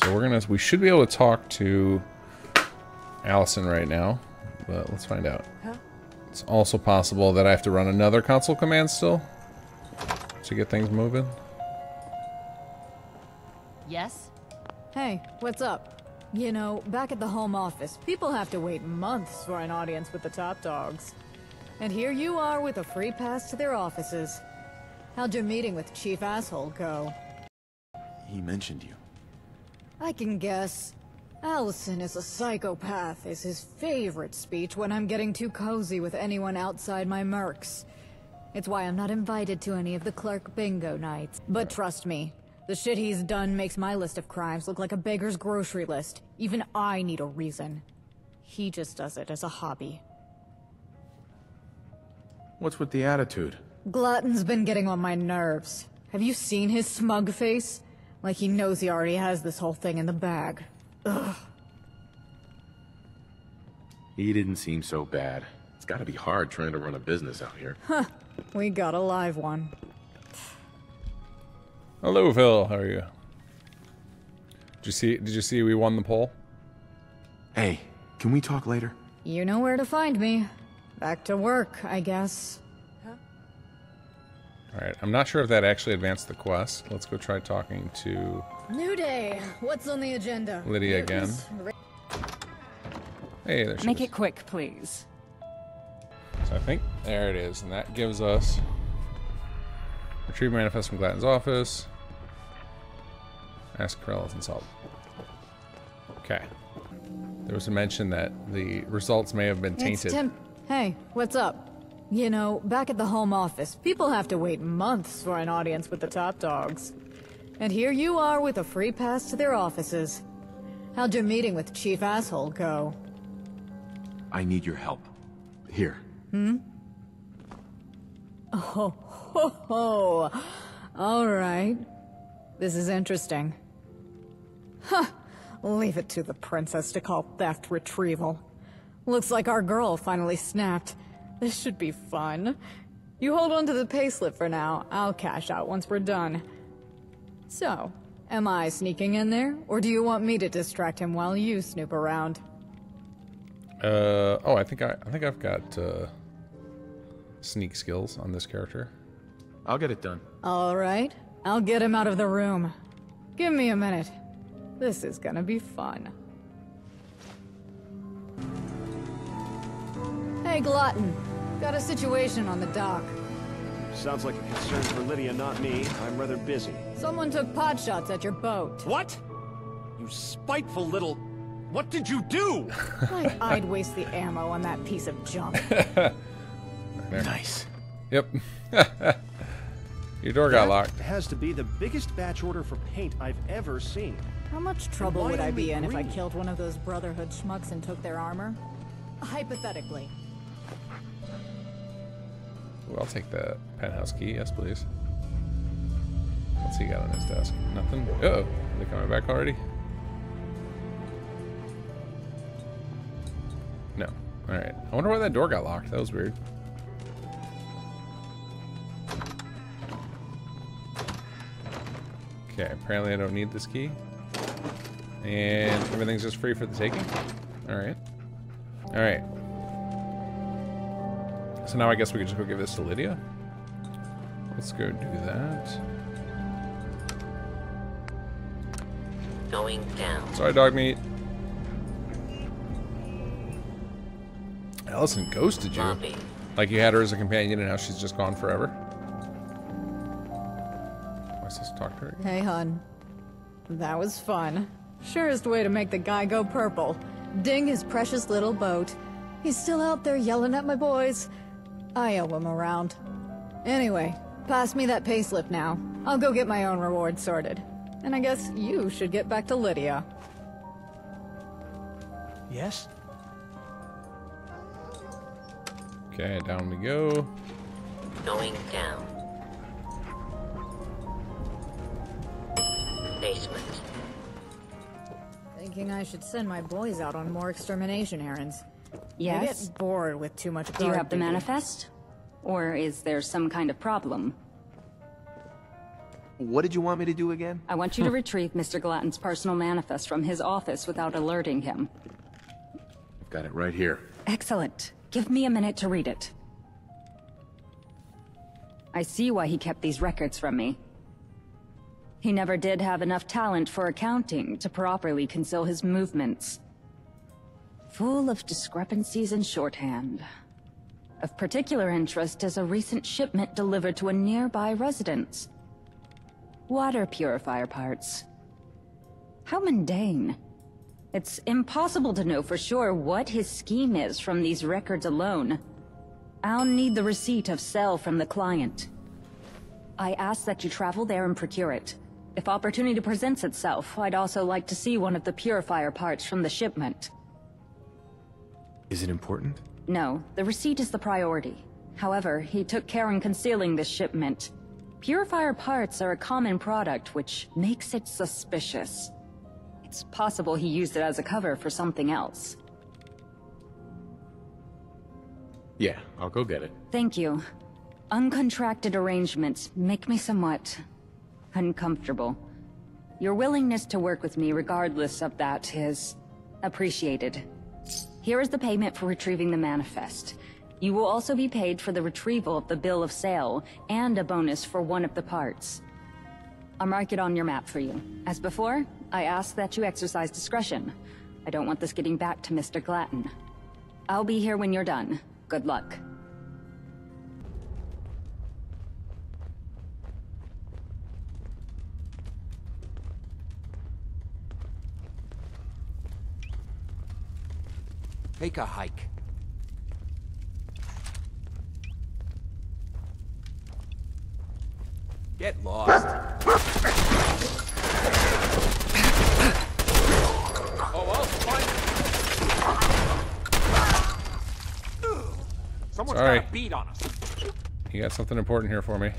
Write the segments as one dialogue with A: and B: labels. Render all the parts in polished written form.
A: So we should be able to talk to Allison right now, but let's find out.
B: Huh?
A: It's also possible that I have to run another console command still to get things moving.
B: Yes?
C: Hey, what's up? You know, back at the home office, people have to wait months for an audience with the top dogs. And here you are with a free pass to their offices. How'd your meeting with Chief Asshole go?
D: He mentioned you.
C: I can guess. Allison is a psychopath is his favorite speech when I'm getting too cozy with anyone outside my mercs. It's why I'm not invited to any of the clerk bingo nights. But trust me, the shit he's done makes my list of crimes look like a beggar's grocery list. Even I need a reason. He just does it as a hobby.
D: What's with the attitude?
C: Glutton's been getting on my nerves. Have you seen his smug face? Like he knows he already has this whole thing in the bag. Ugh.
D: He didn't seem so bad. It's gotta be hard trying to run a business out here.
C: Huh. We got a live one.
A: Hello, Phil. How are you? Did you see we won the poll?
D: Hey, can we talk later?
C: You know where to find me. Back to work, I guess.
A: Alright, I'm not sure if that actually advanced the quest. Let's go try talking to
C: New day. What's on the agenda?
A: Lydia again. Hey, there she
B: Make
A: is.
B: it quick, please.
A: So I think there it is, and that gives us retrieve manifest from Glatton's office. Ask for and solve. Okay. There was a mention that the results may have been tainted.
C: It's Tim. Hey, what's up? You know, back at the home office, people have to wait months for an audience with the top dogs. And here you are with a free pass to their offices. How'd your meeting with Chief Asshole go?
D: I need your help. Here.
C: Oh, ho, ho. All right. This is interesting. Huh. Leave it to the princess to call theft retrieval. Looks like our girl finally snapped. This should be fun. You hold on to the payslip for now. I'll cash out once we're done. So, am I sneaking in there, or do you want me to distract him while you snoop around?
A: Oh, I think I've got sneak skills on this character.
D: I'll get it done.
C: All right. I'll get him out of the room. Give me a minute. This is gonna be fun. Hey, Glutton. Got a situation on the dock.
E: Sounds like a concern for Lydia, not me. I'm rather busy.
C: Someone took pot shots at your boat.
E: What? You spiteful little... What did you do?
C: Like I'd waste the ammo on that piece of junk.
D: Nice.
A: Yep. Your door got locked.
E: That has to be the biggest batch order for paint I've ever seen.
C: How much trouble
E: why
C: would I
E: only
C: be in if I
E: green?
C: killed one of those Brotherhood schmucks and took their armor? Hypothetically.
A: Ooh, I'll take the penthouse key. Yes, please. What's he got on his desk? Nothing? Uh-oh. They coming back already? No. Alright. I wonder why that door got locked. That was weird. Okay, apparently I don't need this key. And everything's just free for the taking? Alright. Alright. So now I guess we could just go give this to Lydia. Let's go do that.
F: Going down.
A: Sorry, dog meat. Allison ghosted you.
F: Lobby.
A: Like you had her as a companion and now she's just gone forever. Am I supposed to talk to her again?
C: Hey, hun. That was fun. Surest way to make the guy go purple. Ding his precious little boat. He's still out there yelling at my boys. I owe him a round. Anyway, pass me that payslip now. I'll go get my own reward sorted. And I guess you should get back to Lydia.
E: Yes?
A: Okay, down we go.
F: Going down. Basement.
C: Thinking I should send my boys out on more extermination errands.
B: Yes?
C: I get bored with too much
B: Do you have the
C: guard duty.
B: manifest? Or is there some kind of problem?
G: What did you want me to do again?
B: I want you to retrieve Mr. Glatton's personal manifest from his office without alerting him.
D: I've got it right here.
B: Excellent. Give me a minute to read it. I see why he kept these records from me. He never did have enough talent for accounting to properly conceal his movements. Full of discrepancies and shorthand. Of particular interest is a recent shipment delivered to a nearby residence. Water purifier parts. How mundane. It's impossible to know for sure what his scheme is from these records alone. I'll need the receipt of sale from the client. I ask that you travel there and procure it. If opportunity presents itself, I'd also like to see one of the purifier parts from the shipment.
G: Is it important?
B: No, the receipt is the priority. However, he took care in concealing this shipment. Purifier parts are a common product, which makes it suspicious. It's possible he used it as a cover for something else.
D: Yeah, I'll go get it.
B: Thank you. Uncontracted arrangements make me somewhat uncomfortable. Your willingness to work with me regardless of that is appreciated. Here is the payment for retrieving the manifest. You will also be paid for the retrieval of the bill of sale and a bonus for one of the parts. I'll mark it on your map for you. As before, I ask that you exercise discretion. I don't want this getting back to Mr. Glatton. I'll be here when you're done. Good luck.
E: Take a hike. Get lost. Oh, I'll find it. Someone's
A: Sorry.
E: got a beat on us.
A: You got something important here for me.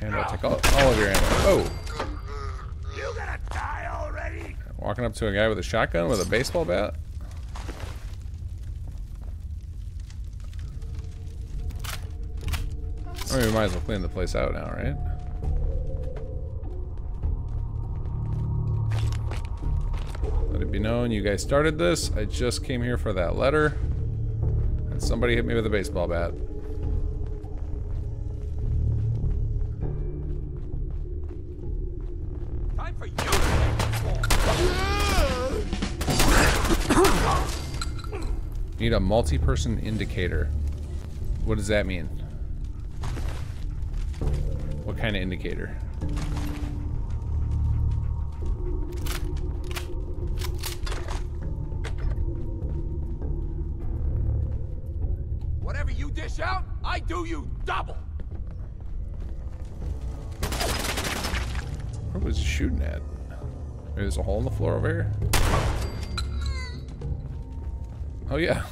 A: And I'll take all of your ammo. Oh!
E: You gonna die already?
A: Walking up to a guy with a shotgun with a baseball bat? I mean, we might as well clean the place out now, right? Let it be known you guys started this. I just came here for that letter. And somebody hit me with a baseball bat.
E: Time for you to
A: Need a multi-person indicator. What does that mean? What kind of indicator?
E: Whatever you dish out, I do you double.
A: What was he shooting at? Maybe there's a hole in the floor over here? Oh yeah.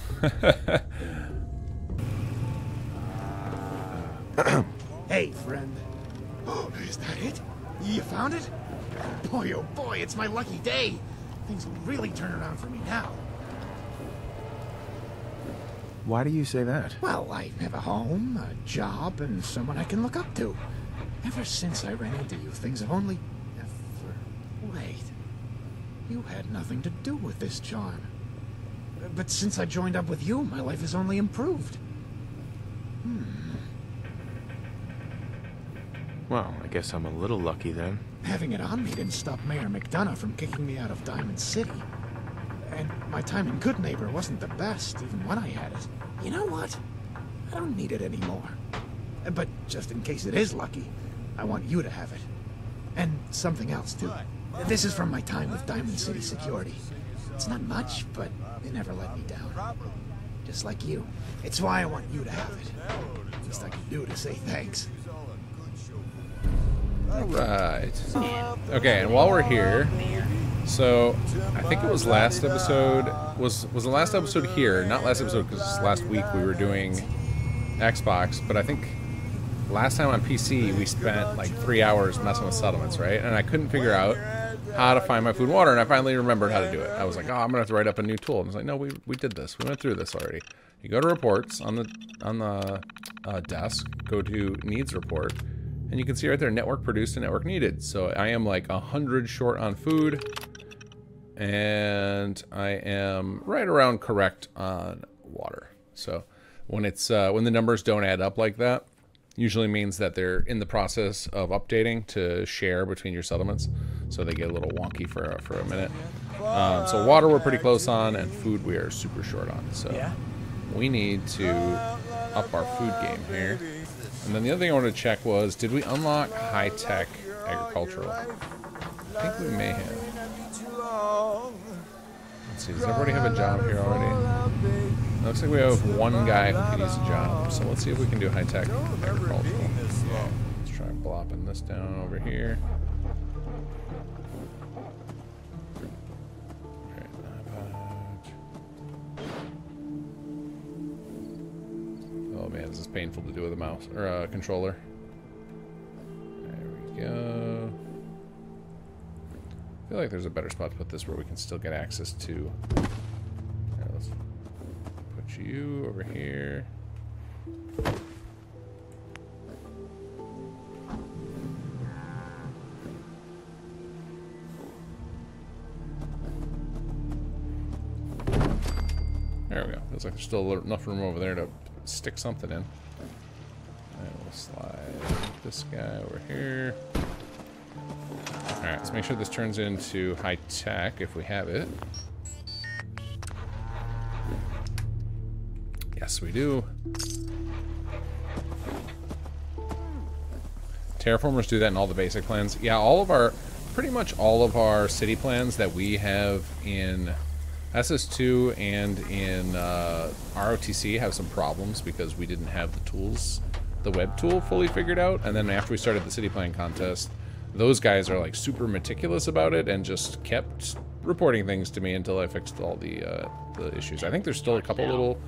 H: Hey, friend. Oh, is that it? You found it? Boy, oh boy, it's my lucky day. Things will really turn around for me now.
G: Why do you say that?
H: Well, I have a home, a job, and someone I can look up to. Ever since I ran into you, things have only... Wait. You had nothing to do with this charm. But since I joined up with you, my life has only improved.
G: Well, I guess I'm a little lucky then.
H: Having it on me didn't stop Mayor McDonough from kicking me out of Diamond City. And my time in Good Neighbor wasn't the best, even when I had it. You know what? I don't need it anymore. But just in case it is lucky, I want you to have it. And something else, too. This is from my time with Diamond City Security. It's not much, but they never let me down. Just like you. It's why I want you to have it. Least I can do to say thanks.
A: Alright. Okay, and while we're here, so I think it was last episode, was the last episode here, not last episode because last week we were doing Xbox, but I think last time on PC we spent like 3 hours messing with settlements, right? And I couldn't figure out how to find my food and water, and I finally remembered how to do it. I was like, oh, I'm gonna have to write up a new tool. And I was like, no, we did this. We went through this already. You go to reports on the desk, go to needs report, and you can see right there, network produced and network needed. So I am like 100 short on food, and I am right around correct on water. So when it's when the numbers don't add up like that, usually means that they're in the process of updating to share between your settlements, so they get a little wonky for a minute. So water we're pretty close on, and food we are super short on. So we need to up our food game here. And then the other thing I wanted to check was, did we unlock high-tech agricultural? I think we may have. Let's see, does everybody have a job here already? It looks like we have one guy who could use a job. So let's see if we can do high-tech agricultural. Let's try blopping this down over here. Oh man, this is painful to do with a mouse or a controller. There we go. I feel like there's a better spot to put this where we can still get access to. Right, let's put you over here. There we go. Feels like there's still enough room over there to stick something in. And we'll slide this guy over here. Alright, let's make sure this turns into high tech if we have it. Yes, we do. Terraformers do that in all the basic plans. Yeah, pretty much all of our city plans that we have in SS2 and in ROTC have some problems because we didn't have the tools, the web tool fully figured out. And then after we started the city plan contest, those guys are like super meticulous about it and just kept reporting things to me until I fixed all the issues. I think there's still a couple little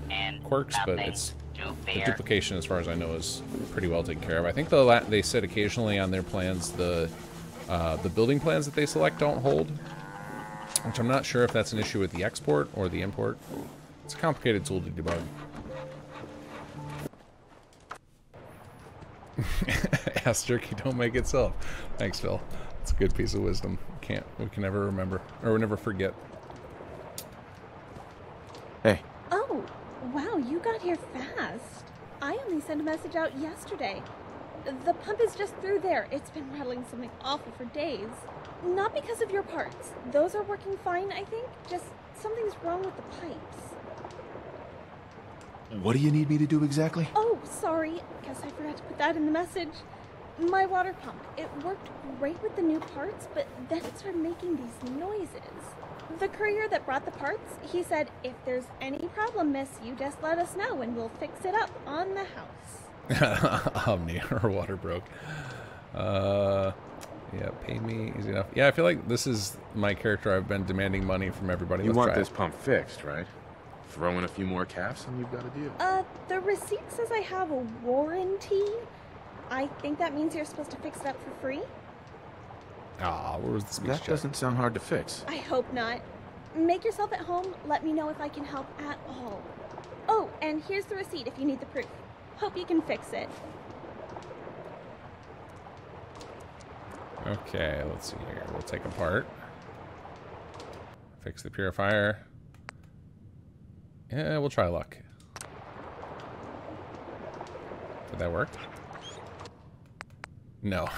A: quirks, but the duplication, as far as I know, is pretty well taken care of. I think they said occasionally on their plans the building plans that they select don't hold, which I'm not sure if that's an issue with the export or the import. It's a complicated tool to debug. Ass jerky don't make itself. Thanks, Phil. It's a good piece of wisdom. We can never remember, or never forget.
G: Hey.
I: Oh, wow, you got here fast. I only sent a message out yesterday. The pump is just through there. It's been rattling something awful for days. Not because of your parts. Those are working fine, I think. Just something's wrong with the pipes.
G: What do you need me to do exactly?
I: Oh, sorry. Guess I forgot to put that in the message. My water pump. It worked great with the new parts, but then it started making these noises. The courier that brought the parts, he said, if there's any problem, miss, you just let us know and we'll fix it up on the house.
A: Omni, her water broke. Yeah, pay me easy enough. Yeah, I feel like this is my character. I've been demanding money from everybody.
D: You want this pump fixed, right? Throw in a few more caps and you've got a deal.
I: The receipt says I have a warranty. I think that means you're supposed to fix it up for free.
A: Ah, where was the speech
D: That
A: check?
D: doesn't sound hard to fix.
I: I hope not. Make yourself at home. Let me know if I can help at all. Oh, and here's the receipt if you need the proof. Hope you can fix it.
A: Okay, let's see here. We'll take apart. Fix the purifier. Yeah, we'll try luck. Did that work? No.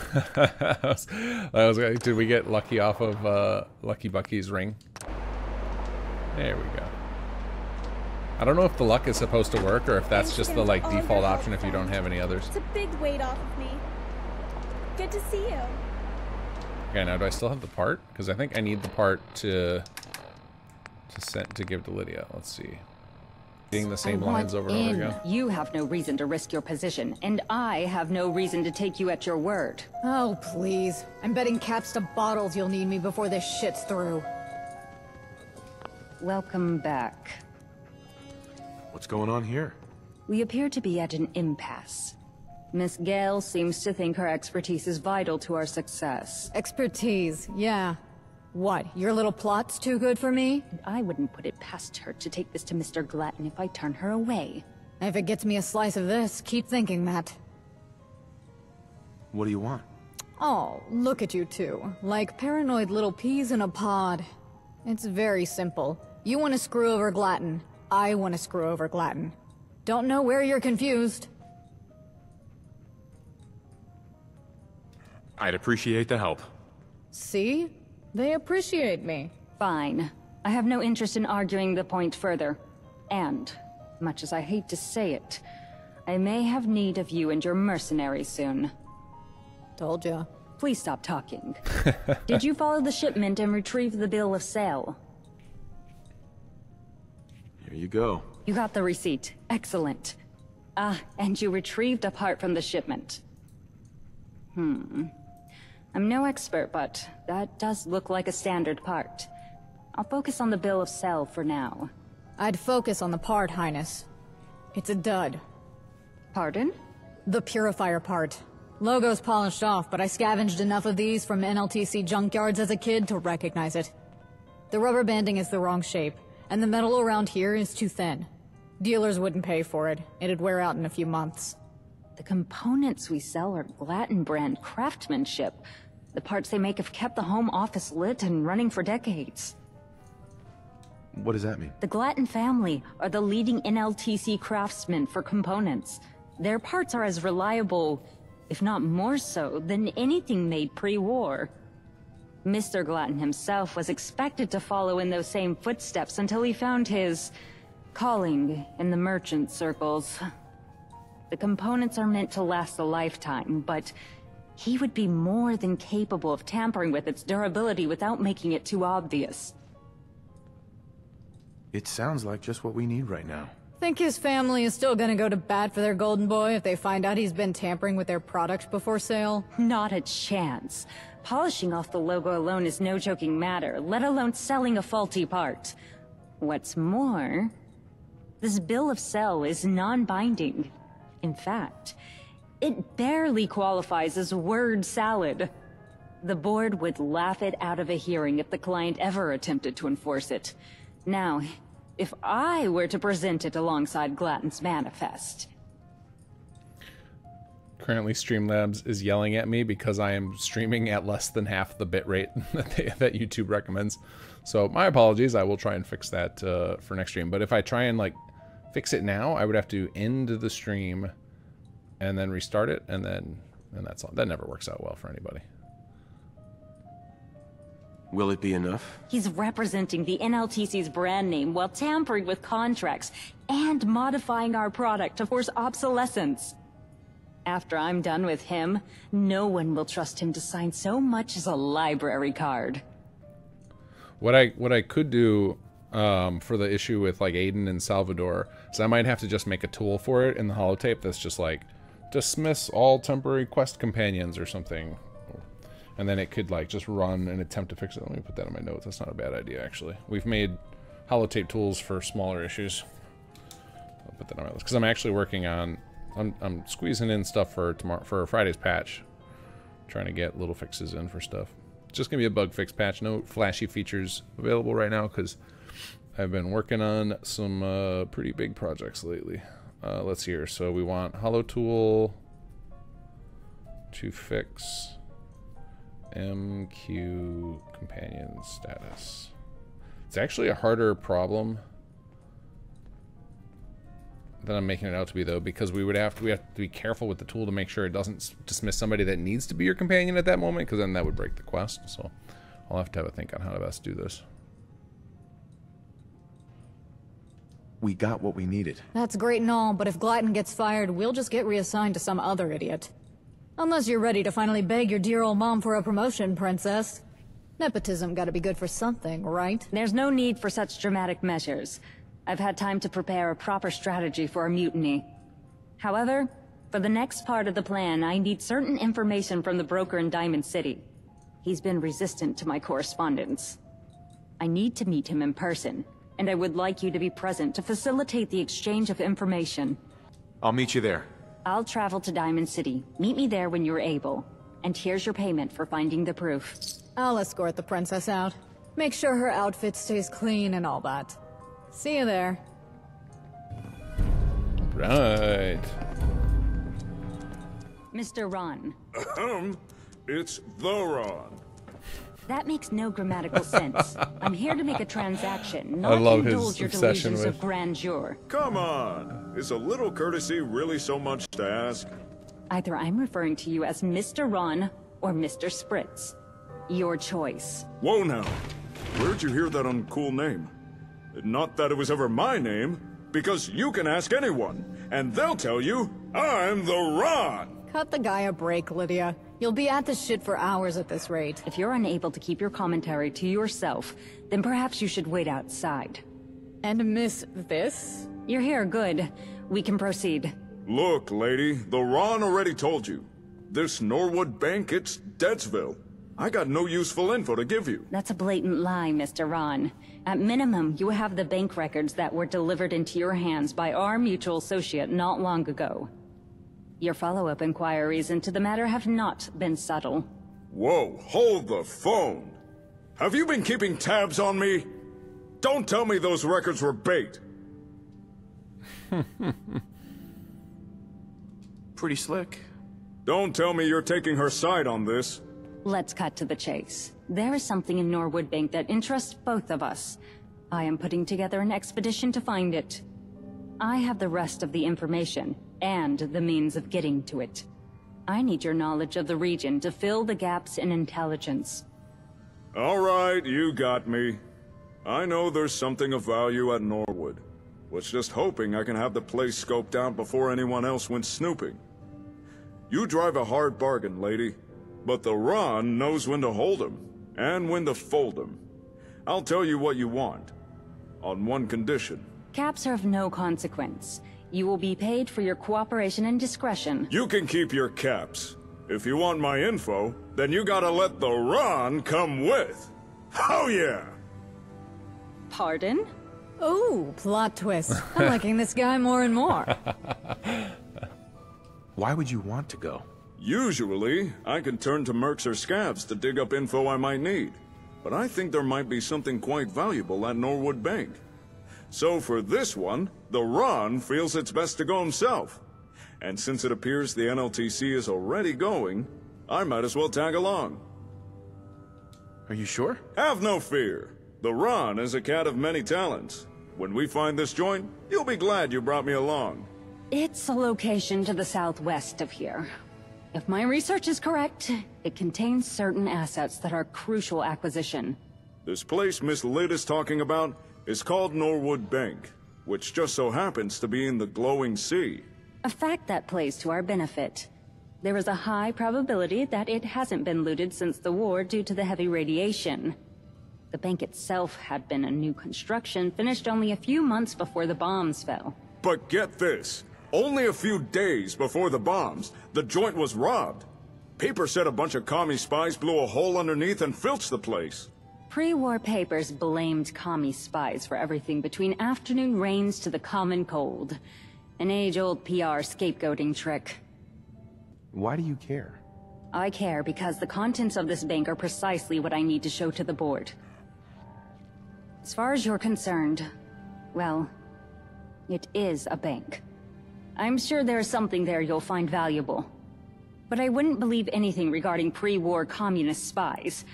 A: Did we get lucky off of Lucky Bucky's ring? There we go. I don't know if the luck is supposed to work or if that's just the like default option if you don't have any others.
I: It's a big weight off of me. Good to see you.
A: Okay, now do I still have the part? Because I think I need the part to give to Lydia. Let's see. Being the same lines over and over again.
B: You have no reason to risk your position, and I have no reason to take you at your word.
C: Oh, please. I'm betting caps to bottles you'll need me before this shit's through.
B: Welcome back.
G: What's going on here?
B: We appear to be at an impasse. Miss Gale seems to think her expertise is vital to our success.
C: Expertise, yeah. What, your little plot's too good for me?
B: And I wouldn't put it past her to take this to Mr. Glatton if I turn her away.
C: If it gets me a slice of this, keep thinking, Matt.
G: What do you want?
C: Oh, look at you two. Like paranoid little peas in a pod. It's very simple. You want to screw over Glatton. I want to screw over Glatton. Don't know where you're confused.
G: I'd appreciate the help.
C: See? They appreciate me.
B: Fine. I have no interest in arguing the point further. And, much as I hate to say it, I may have need of you and your mercenaries soon.
C: Told ya.
B: Please stop talking. Did you follow the shipment and retrieve the bill of sale?
G: Here you go.
B: You got the receipt. Excellent. And you retrieved a part from the shipment. I'm no expert, but that does look like a standard part. I'll focus on the bill of sale for now.
C: I'd focus on the part, Highness. It's a dud.
B: Pardon?
C: The purifier part. Logo's polished off, but I scavenged enough of these from NLTC junkyards as a kid to recognize it. The rubber banding is the wrong shape, and the metal around here is too thin. Dealers wouldn't pay for it. It'd wear out in a few months.
B: The components we sell are Glatton brand craftsmanship. The parts they make have kept the home office lit and running for decades.
G: What does that mean?
B: The Glatton family are the leading NLTC craftsmen for components. Their parts are as reliable, if not more so, than anything made pre-war. Mr. Glatton himself was expected to follow in those same footsteps until he found his calling in the merchant circles. The components are meant to last a lifetime, but he would be more than capable of tampering with its durability without making it too obvious.
G: It sounds like just what we need right now.
C: Think his family is still gonna go to bat for their golden boy if they find out he's been tampering with their product before sale?
B: Not a chance. Polishing off the logo alone is no joking matter, let alone selling a faulty part. What's more, this bill of sale is non-binding. In fact, it barely qualifies as word salad. The board would laugh it out of a hearing if the client ever attempted to enforce it. Now, if I were to present it alongside Glatton's manifest...
A: Currently, Streamlabs is yelling at me because I am streaming at less than half the bitrate that YouTube recommends. So my apologies. I will try and fix that for next stream. But if I try and like fix it now, I would have to end the stream and then restart it, and that's all. That never works out well for anybody.
D: Will it be enough?
B: He's representing the NLTC's brand name while tampering with contracts and modifying our product to force obsolescence. After I'm done with him, no one will trust him to sign so much as a library card.
A: What I could do for the issue with like Aiden and Salvador is I might have to just make a tool for it in the holotape that's just like dismiss all temporary quest companions or something. And then it could like just run and attempt to fix it. Let me put that in my notes. That's not a bad idea, actually. We've made holotape tools for smaller issues. I'll put that on my list because I'm actually working on. I'm squeezing in stuff for tomorrow for Friday's patch, trying to get little fixes in for stuff. It's just gonna be a bug fix patch. No flashy features available right now because I've been working on some pretty big projects lately. Let's see here. So we want holo tool to fix MQ companion status. It's actually a harder problem than I'm making it out to be, though, because we have to be careful with the tool to make sure it doesn't dismiss somebody that needs to be your companion at that moment, because then that would break the quest. So I'll have to have a think on how to best do this.
G: We got what we needed.
C: That's great and all, but if Glatton gets fired, we'll just get reassigned to some other idiot. Unless you're ready to finally beg your dear old mom for a promotion, Princess. Nepotism gotta be good for something, right?
B: There's no need for such dramatic measures. I've had time to prepare a proper strategy for a mutiny. However, for the next part of the plan, I need certain information from the broker in Diamond City. He's been resistant to my correspondence. I need to meet him in person, and I would like you to be present to facilitate the exchange of information.
G: I'll meet you there.
B: I'll travel to Diamond City. Meet me there when you're able. And here's your payment for finding the proof.
C: I'll escort the princess out. Make sure her outfit stays clean and all that. See you there.
A: Right.
B: Mr. Ron.
J: It's the Ron.
B: That makes no grammatical sense. I'm here to make a transaction,
A: I
B: not
A: love his
B: indulge your
A: obsession
B: delusions
A: with-
B: of grandeur.
J: Come on. Is a little courtesy really so much to ask?
B: Either I'm referring to you as Mr. Ron or Mr. Spritz. Your choice.
J: Whoa now. Where'd you hear that uncool name? Not that it was ever my name, because you can ask anyone, and they'll tell you, I'm the Ron!
C: Cut the guy a break, Lydia. You'll be at this shit for hours at this rate.
B: If you're unable to keep your commentary to yourself, then perhaps you should wait outside.
C: And miss this?
B: You're here, good. We can proceed.
J: Look, lady, the Ron already told you. This Norwood Bank, it's Deadsville. I got no useful info to give you.
B: That's a blatant lie, Mr. Ron. At minimum, you have the bank records that were delivered into your hands by our mutual associate not long ago. Your follow-up inquiries into the matter have not been subtle.
J: Whoa, hold the phone. Have you been keeping tabs on me? Don't tell me those records were bait.
G: Pretty slick.
J: Don't tell me you're taking her side on this.
B: Let's cut to the chase. There is something in Norwood Bank that interests both of us. I am putting together an expedition to find it. I have the rest of the information, and the means of getting to it. I need your knowledge of the region to fill the gaps in intelligence.
J: All right, you got me. I know there's something of value at Norwood. Was just hoping I can have the place scoped out before anyone else went snooping. You drive a hard bargain, lady. But the Ron knows when to hold 'em, and when to fold 'em. I'll tell you what you want. On one condition.
B: Caps are of no consequence. You will be paid for your cooperation and discretion.
J: You can keep your caps. If you want my info, then you gotta let the Ron come with. Oh yeah!
B: Pardon?
C: Ooh, plot twist. I'm liking this guy more and more.
G: Why would you want to go?
J: Usually, I can turn to mercs or scavs to dig up info I might need. But I think there might be something quite valuable at Norwood Bank. So for this one, the Ron feels it's best to go himself. And since it appears the NLTC is already going, I might as well tag along.
G: Are you sure?
J: Have no fear. The Ron is a cat of many talents. When we find this joint, you'll be glad you brought me along.
B: It's a location to the southwest of here. If my research is correct, it contains certain assets that are crucial acquisition.
J: This place Miss Lid is talking about is called Norwood Bank, which just so happens to be in the glowing sea.
B: A fact that plays to our benefit. There is a high probability that it hasn't been looted since the war due to the heavy radiation. The bank itself had been a new construction, finished only a few months before the bombs fell.
J: But get this. Only a few days before the bombs, the joint was robbed. Paper said a bunch of commie spies blew a hole underneath and filched the place.
B: Pre-war papers blamed commie spies for everything between afternoon rains to the common cold. An age-old PR scapegoating trick.
G: Why do you care?
B: I care because the contents of this bank are precisely what I need to show to the board. As far as you're concerned, well, it is a bank. I'm sure there's something there you'll find valuable. But I wouldn't believe anything regarding pre-war communist spies.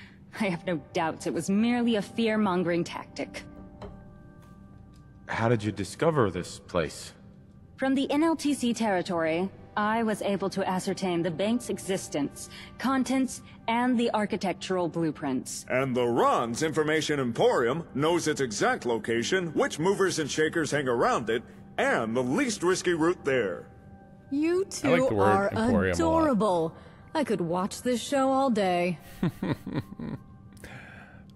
B: I have no doubts it was merely a fear-mongering tactic.
G: How did you discover this place?
B: From the NLTC territory, I was able to ascertain the bank's existence, contents, and the architectural blueprints.
J: And the Ron's Information Emporium knows its exact location, which movers and shakers hang around it, and the least risky route there.
C: You two
A: like the word
C: are
A: emporium a lot.
C: adorable. I could watch this show all day.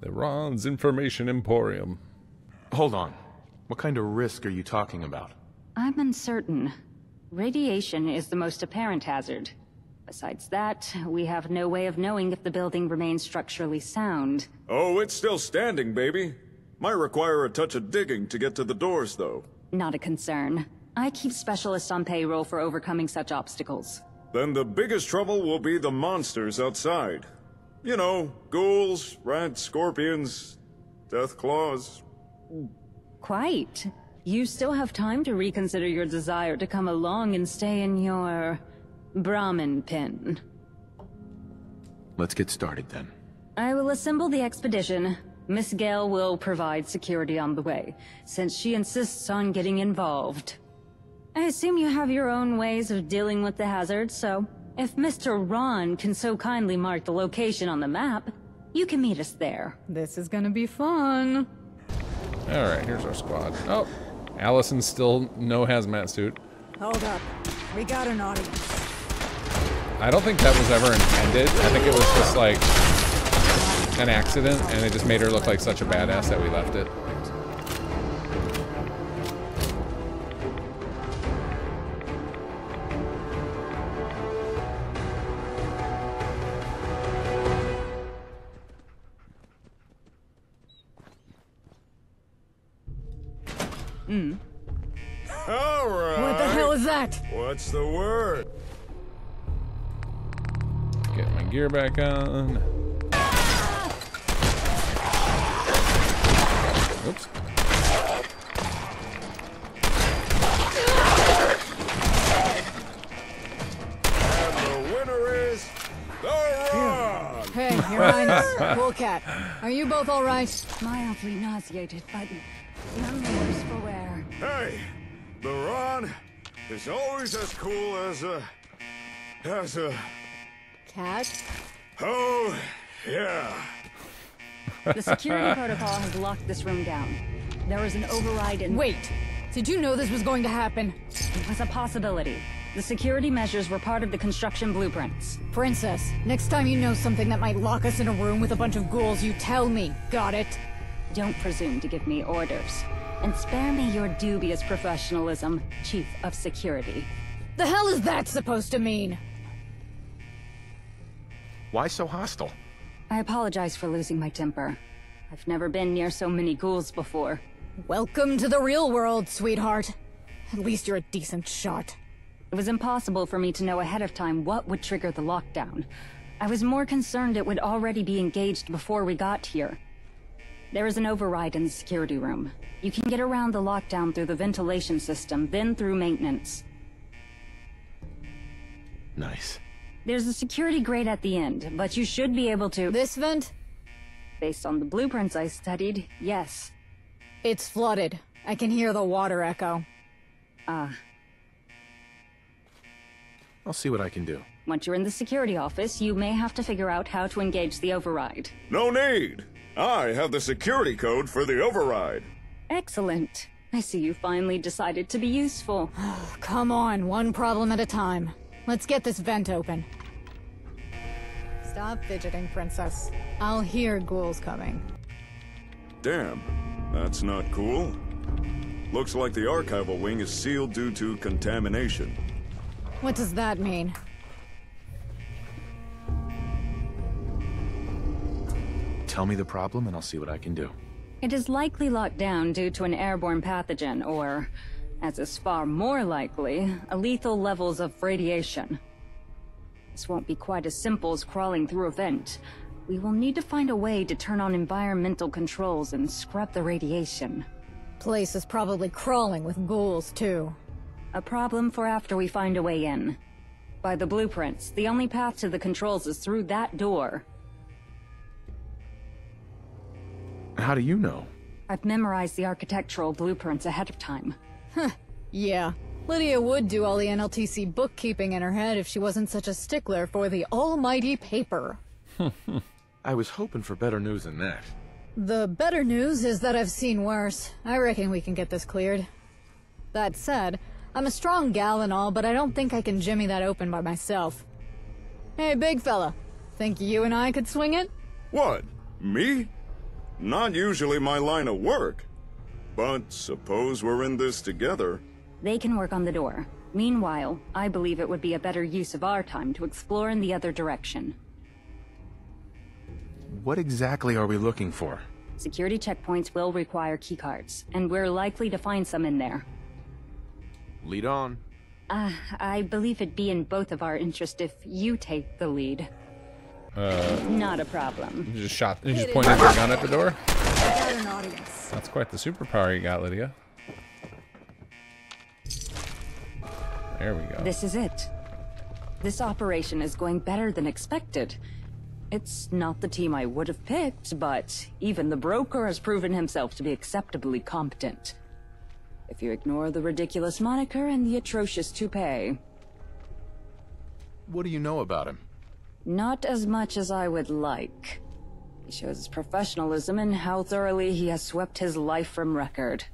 A: The Ron's Information Emporium.
G: Hold on. What kind of risk are you talking about?
B: I'm uncertain. Radiation is the most apparent hazard. Besides that, we have no way of knowing if the building remains structurally sound.
J: Oh, it's still standing, baby. Might require a touch of digging to get to the doors, though.
B: Not a concern. I keep specialists on payroll for overcoming such obstacles.
J: Then the biggest trouble will be the monsters outside. You know, ghouls, rats, scorpions, death claws.
B: Quite. You still have time to reconsider your desire to come along and stay in your Brahmin pen.
D: Let's get started then.
B: I will assemble the expedition. Miss Gale will provide security on the way, since she insists on getting involved. I assume you have your own ways of dealing with the hazard, so if Mr. Ron can so kindly mark the location on the map, you can meet us there.
C: This is gonna be fun.
A: Alright, here's our squad. Oh, Allison's still no hazmat suit.
C: Hold up. We got an audience.
A: I don't think that was ever intended. I think it was just like an accident, and it just made her look like such a badass that we left it.
J: All right.
C: What the hell is that?
J: What's the word?
A: Get my gear back on. Oops.
J: And the winner is the Ron!
C: Hey, Your Highness, Cool Cat. Are you both alright?
B: Mildly nauseated, but none the worse for wear.
J: Hey, the Ron is always as cool as a...
C: Cat?
J: Oh, yeah.
B: The security protocol has locked this room down. There was an override and...
C: Wait! Did you know this was going to happen?
B: It was a possibility. The security measures were part of the construction blueprints.
C: Princess, next time you know something that might lock us in a room with a bunch of ghouls, you tell me. Got it?
B: Don't presume to give me orders. And spare me your dubious professionalism, Chief of Security.
C: The hell is that supposed to mean?
G: Why so hostile?
B: I apologize for losing my temper. I've never been near so many ghouls before.
C: Welcome to the real world, sweetheart. At least you're a decent shot.
B: It was impossible for me to know ahead of time what would trigger the lockdown. I was more concerned it would already be engaged before we got here. There is an override in the security room. You can get around the lockdown through the ventilation system, then through maintenance.
D: Nice.
B: There's a security grate at the end, but you should be able to...
C: This vent?
B: Based on the blueprints I studied, yes.
C: It's flooded. I can hear the water echo.
G: I'll see what I can do.
B: Once you're in the security office, you may have to figure out how to engage the override.
J: No need. I have the security code for the override.
B: Excellent. I see you finally decided to be useful.
C: Come on, one problem at a time. Let's get this vent open. Stop fidgeting, Princess. I'll hear ghouls coming.
J: Damn, that's not cool. Looks like the archival wing is sealed due to contamination.
C: What does that mean?
G: Tell me the problem and I'll see what I can do.
B: It is likely locked down due to an airborne pathogen, or, as is far more likely, a lethal levels of radiation. This won't be quite as simple as crawling through a vent. We will need to find a way to turn on environmental controls and scrub the radiation.
C: Place is probably crawling with ghouls, too.
B: A problem for after we find a way in. By the blueprints, the only path to the controls is through that door.
G: How do you know?
B: I've memorized the architectural blueprints ahead of time.
C: Yeah. Lydia would do all the NLTC bookkeeping in her head if she wasn't such a stickler for the almighty paper.
G: I was hoping for better news than that.
C: The better news is that I've seen worse. I reckon we can get this cleared. That said, I'm a strong gal and all, but I don't think I can jimmy that open by myself. Hey, big fella. Think you and I could swing it?
J: What? Me? Not usually my line of work. But suppose we're in this together.
B: They can work on the door. Meanwhile, I believe it would be a better use of our time to explore in the other direction.
G: What exactly are we looking for?
B: Security checkpoints will require keycards, and we're likely to find some in there.
G: Lead on.
B: I believe it'd be in both of our interest if you take the lead. Not a problem.
A: You just pointed your gun at the door?
C: I got an audience.
A: That's quite the superpower you got, Lydia. There we go.
B: This is it. This operation is going better than expected. It's not the team I would have picked, but even the broker has proven himself to be acceptably competent. If you ignore the ridiculous moniker and the atrocious toupee.
G: What do you know about him?
B: Not as much as I would like. He shows his professionalism in how thoroughly he has swept his life from record.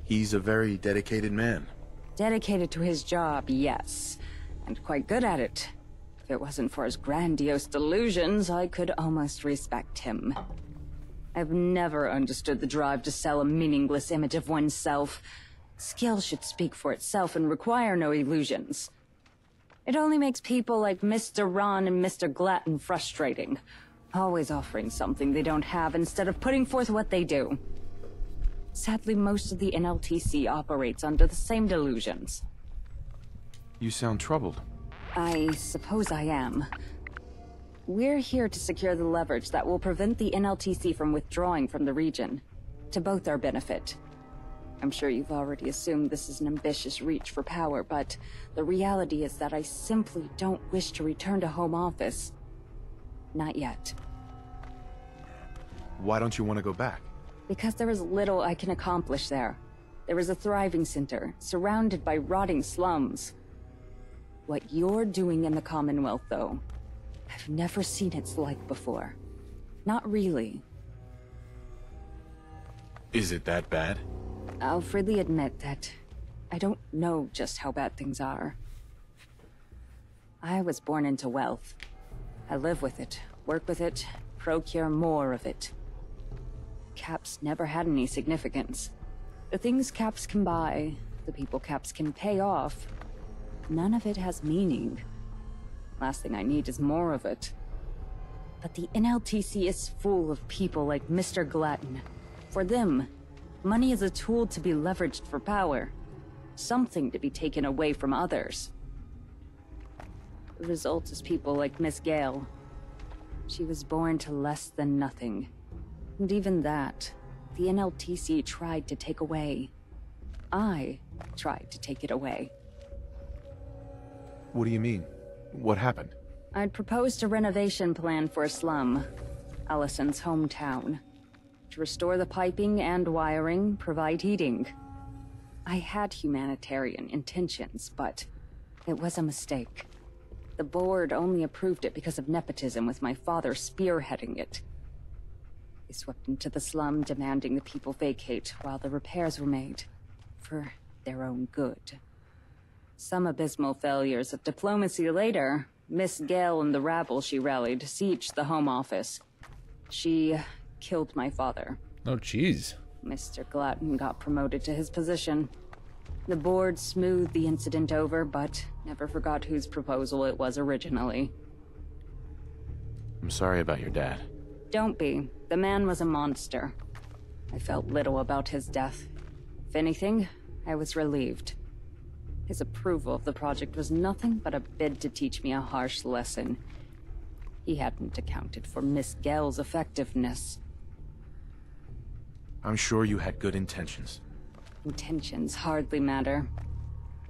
G: He's a very dedicated man.
B: Dedicated to his job, yes. And quite good at it. If it wasn't for his grandiose delusions, I could almost respect him. I've never understood the drive to sell a meaningless image of oneself. Skill should speak for itself and require no illusions. It only makes people like Mr. Ron and Mr. Glatton frustrating. Always offering something they don't have instead of putting forth what they do. Sadly, most of the NLTC operates under the same delusions.
G: You sound troubled.
B: I suppose I am. We're here to secure the leverage that will prevent the NLTC from withdrawing from the region, to both our benefit. I'm sure you've already assumed this is an ambitious reach for power, but the reality is that I simply don't wish to return to home office. Not yet.
G: Why don't you want to go back?
B: Because there is little I can accomplish there. There is a thriving center, surrounded by rotting slums. What you're doing in the Commonwealth, though, I've never seen its like before. Not really.
G: Is it that bad?
B: I'll freely admit that I don't know just how bad things are. I was born into wealth. I live with it, work with it, procure more of it. Caps never had any significance. The things Caps can buy, the people Caps can pay off, none of it has meaning. Last thing I need is more of it. But the NLTC is full of people like Mr. Glatton. For them, money is a tool to be leveraged for power. Something to be taken away from others. The result is people like Miss Gale. She was born to less than nothing. And even that, the NLTC tried to take away. I tried to take it away.
G: What do you mean? What happened?
B: I'd proposed a renovation plan for a slum, Allison's hometown. To restore the piping and wiring, provide heating. I had humanitarian intentions, but it was a mistake. The board only approved it because of nepotism, with my father spearheading it. They swept into the slum, demanding the people vacate while the repairs were made, for their own good. Some abysmal failures of diplomacy later, Miss Gale and the rabble she rallied sieged the Home Office. She killed my father.
A: Oh, jeez.
B: Mr. Glatton got promoted to his position. The board smoothed the incident over, but never forgot whose proposal it was originally.
G: I'm sorry about your dad.
B: Don't be. The man was a monster. I felt little about his death. If anything, I was relieved. His approval of the project was nothing but a bid to teach me a harsh lesson. He hadn't accounted for Miss Gale's effectiveness.
G: I'm sure you had good intentions.
B: Intentions hardly matter.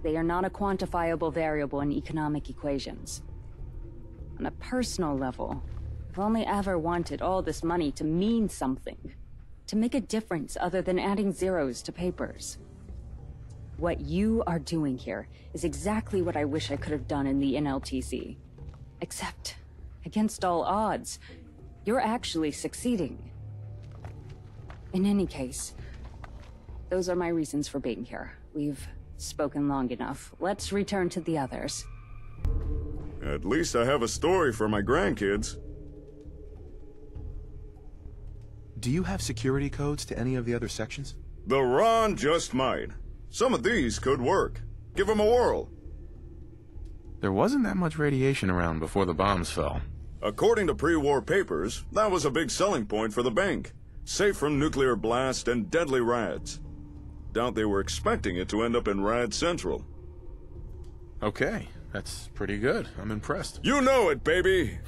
B: They are not a quantifiable variable in economic equations. On a personal level, I've only ever wanted all this money to mean something. To make a difference other than adding zeros to papers. What you are doing here is exactly what I wish I could have done in the NLTC. Except, against all odds, you're actually succeeding. In any case, those are my reasons for being here. We've spoken long enough. Let's return to the others.
J: At least I have a story for my grandkids.
G: Do you have security codes to any of the other sections?
J: The Ron just might. Some of these could work. Give them a whirl.
G: There wasn't that much radiation around before the bombs fell.
J: According to pre-war papers, that was a big selling point for the bank. Safe from nuclear blast and deadly rads. Doubt they were expecting it to end up in Rad Central.
G: Okay, That's pretty good. I'm impressed.
J: You know it, baby!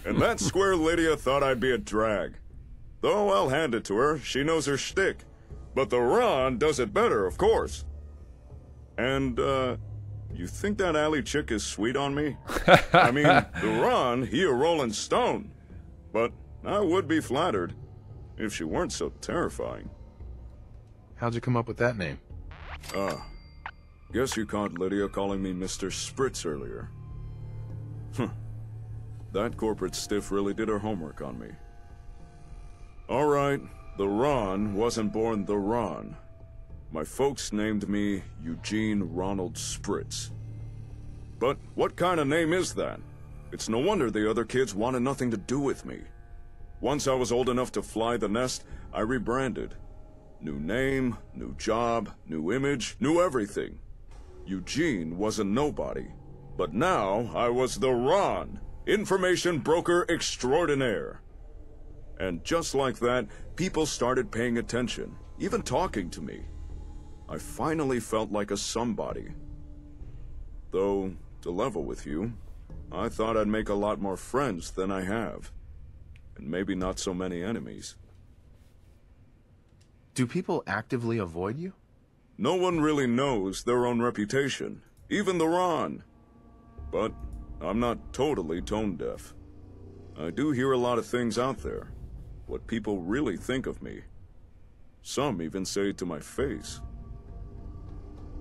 J: And that square Lydia thought I'd be a drag. Though I'll hand it to her, she knows her shtick. But the Ron does it better, of course. And, you think that alley chick is sweet on me? I mean, the Ron, he a rolling stone. But I would be flattered if she weren't so terrifying.
G: How'd you come up with that name?
J: Guess you caught Lydia calling me Mr. Spritz earlier. That corporate stiff really did her homework on me. Alright, the Ron wasn't born the Ron. My folks named me Eugene Ronald Spritz. But what kind of name is that? It's no wonder the other kids wanted nothing to do with me. Once I was old enough to fly the nest, I rebranded. New name, new job, new image, new everything. Eugene was a nobody. But now I was the Ron, information broker extraordinaire. And just like that, people started paying attention, even talking to me. I finally felt like a somebody. Though, to level with you, I thought I'd make a lot more friends than I have. And maybe not so many enemies.
G: Do people actively avoid you?
J: No one really knows their own reputation, even the Ron. But I'm not totally tone deaf. I do hear a lot of things out there, what people really think of me. Some even say it to my face.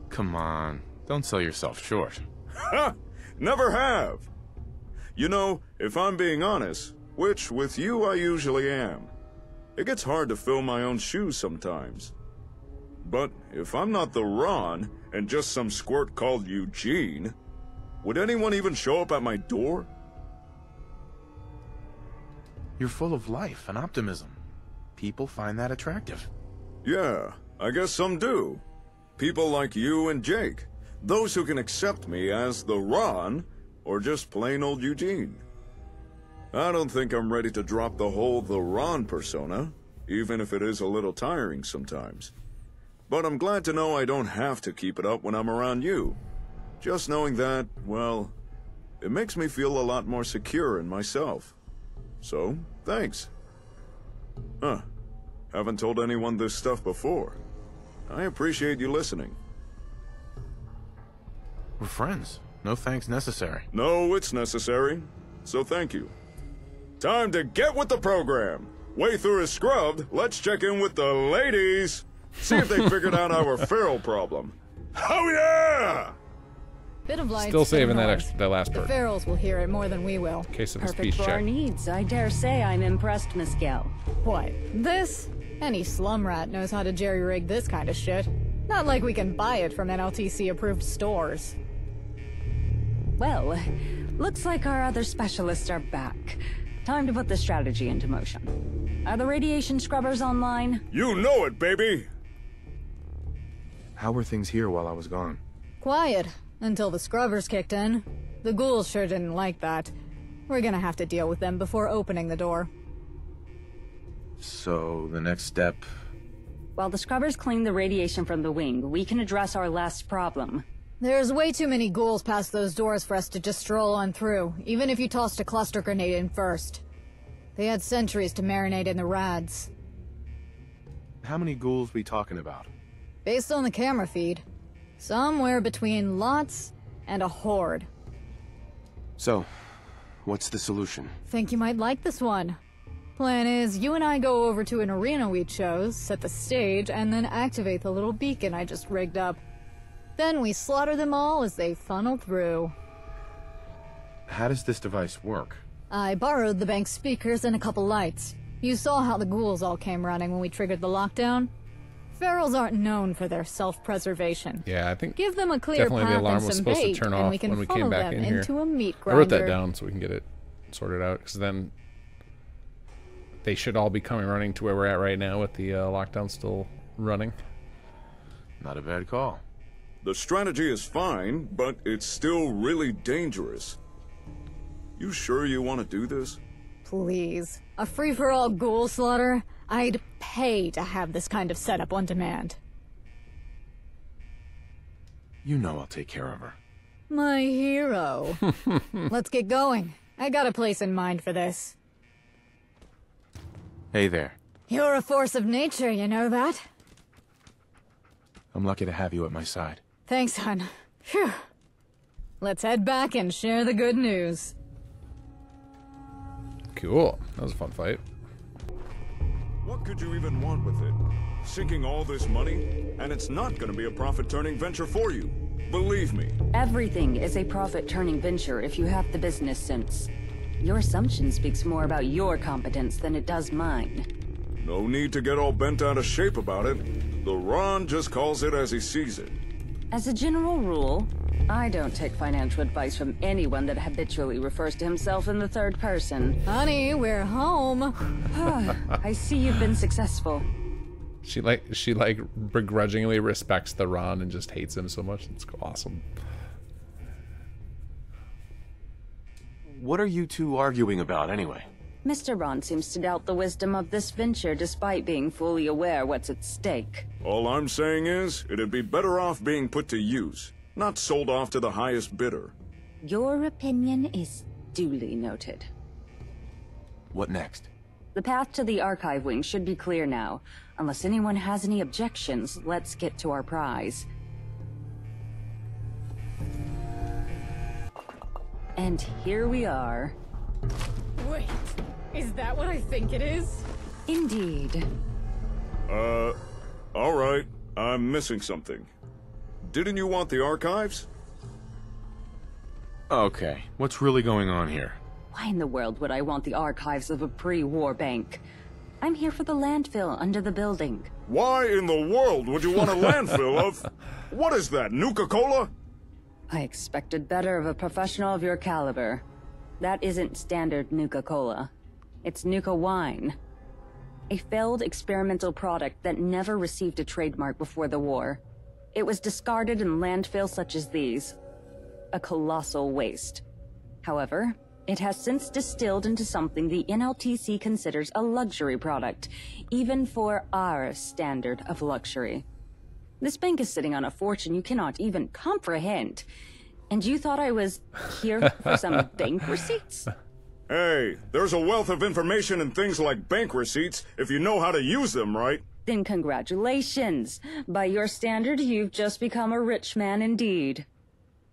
G: Come on, don't sell yourself short.
J: Ha! Never have! You know, if I'm being honest, which with you I usually am, it gets hard to fill my own shoes sometimes. But if I'm not the Ron, and just some squirt called Eugene, would anyone even show up at my door?
G: You're full of life and optimism. People find that attractive.
J: Yeah, I guess some do. People like you and Jake. Those who can accept me as the Ron, or just plain old Eugene. I don't think I'm ready to drop the whole the Ron persona, even if it is a little tiring sometimes. But I'm glad to know I don't have to keep it up when I'm around you. Just knowing that, well, it makes me feel a lot more secure in myself. So, thanks. Haven't told anyone this stuff before. I appreciate you listening.
G: We're friends. No thanks necessary.
J: No, it's necessary. So thank you. Time to get with the program. Way through is scrubbed. Let's check in with the ladies. See if they figured out our feral problem. Oh yeah!
C: Bit of light.
A: Still saving that last
C: The
A: part.
C: ferals will hear it more than we will.
A: In case of a
B: Perfect
A: speech
B: for our
A: check.
B: needs. I dare say I'm impressed, Miss Gale.
C: What? This? Any slum rat knows how to jerry-rig this kind of shit. Not like we can buy it from NLTC-approved stores.
B: Well, looks like our other specialists are back. Time to put the strategy into motion. Are the radiation scrubbers online?
J: You know it, baby!
G: How were things here while I was gone?
C: Quiet, until the scrubbers kicked in. The ghouls sure didn't like that. We're gonna have to deal with them before opening the door.
G: So, the next step...
B: While the scrubbers clean the radiation from the wing, we can address our last problem.
C: There's way too many ghouls past those doors for us to just stroll on through, even if you tossed a cluster grenade in first. They had centuries to marinate in the rads.
G: How many ghouls we talking about?
C: Based on the camera feed, somewhere between lots and a horde.
K: So, what's the solution?
C: Think you might like this one. Plan is, you and I go over to an arena we chose, set the stage, and then activate the little beacon I just rigged up. Then we slaughter them all as they funnel through.
G: How does this device work?
C: I borrowed the bank's speakers and a couple lights. You saw how the ghouls all came running when we triggered the lockdown? Ferals aren't known for their self-preservation.
A: Yeah, I think
C: Give them a clear
A: definitely the
C: path
A: alarm
C: and
A: was
C: some
A: supposed
C: bait,
A: to turn
C: and
A: off
C: we can
A: when we
C: funnel
A: came back
C: them
A: in here.
C: into a meat
A: I
C: grinder.
A: wrote that down so we can get it sorted out, because then they should all be coming running to where we're at right now with the lockdown still running.
G: Not a bad call.
J: The strategy is fine, but it's still really dangerous. You sure you want to do this?
C: Please. A free-for-all ghoul slaughter? I'd pay to have this kind of setup on demand.
G: You know I'll take care of her.
C: My hero. Let's get going. I got a place in mind for this.
G: Hey there.
C: You're a force of nature, you know that?
G: I'm lucky to have you at my side.
C: Thanks, hon. Phew. Let's head back and share the good news.
A: Cool. That was a fun fight.
J: What could you even want with it? Sinking all this money, and it's not going to be a profit-turning venture for you. Believe me.
B: Everything is a profit-turning venture if you have the business sense. Your assumption speaks more about your competence than it does mine.
J: No need to get all bent out of shape about it. The Ron just calls it as he sees it.
B: As a general rule, I don't take financial advice from anyone that habitually refers to himself in the third person.
C: Honey, we're home.
B: I see you've been successful.
A: She begrudgingly respects the Ron and just hates him so much. It's awesome.
K: What are you two arguing about, anyway?
B: Mr. Ron seems to doubt the wisdom of this venture despite being fully aware what's at stake.
J: All I'm saying is, it'd be better off being put to use, not sold off to the highest bidder.
B: Your opinion is duly noted.
K: What next?
B: The path to the archive wing should be clear now. Unless anyone has any objections, let's get to our prize. And here we are.
C: Wait, is that what I think it is?
B: Indeed.
J: Alright. I'm missing something. Didn't you want the archives?
G: Okay, what's really going on here?
B: Why in the world would I want the archives of a pre-war bank? I'm here for the landfill under the building.
J: Why in the world would you want a landfill of... What is that, Nuka-Cola?
B: I expected better of a professional of your caliber. That isn't standard Nuka-Cola. It's Nuka wine. A failed experimental product that never received a trademark before the war. It was discarded in landfills such as these. A colossal waste. However, it has since distilled into something the NLTC considers a luxury product, even for our standard of luxury. This bank is sitting on a fortune you cannot even comprehend. And you thought I was here for some bank receipts?
J: Hey, there's a wealth of information in things like bank receipts if you know how to use them, right?
B: Then congratulations. By your standard, you've just become a rich man indeed.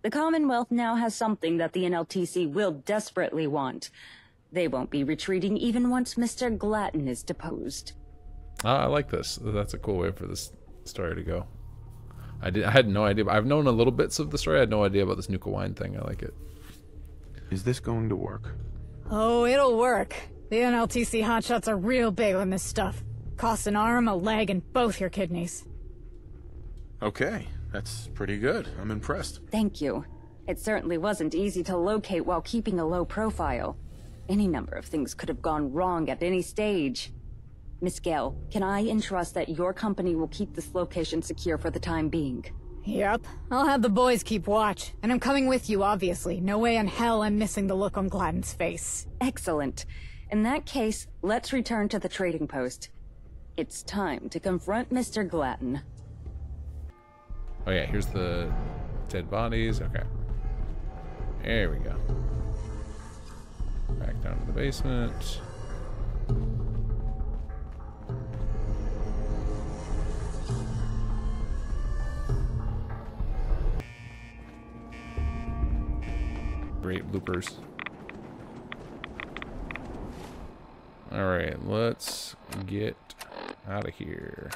B: The Commonwealth now has something that the NLTC will desperately want. They won't be retreating even once Mr. Glatton is deposed.
A: I like this. That's a cool way for this story to go. I had no idea. I've known a little bits of the story. I had no idea about this Nuka wine thing. I like it.
G: Is this going to work?
C: Oh, it'll work. The NLTC hotshots are real big on this stuff. Costs an arm, a leg, and both your kidneys.
G: Okay, that's pretty good. I'm impressed.
B: Thank you. It certainly wasn't easy to locate while keeping a low profile. Any number of things could have gone wrong at any stage. Miss Gale, can I entrust that your company will keep this location secure for the time being?
C: Yep. I'll have the boys keep watch. And I'm coming with you, obviously. No way in hell I'm missing the look on Gladden's face.
B: Excellent. In that case, let's return to the trading post. It's time to confront Mr. Glatton.
A: Oh yeah, here's the dead bodies. Okay. There we go. Back down to the basement. Great bloopers. Alright, let's get out of here.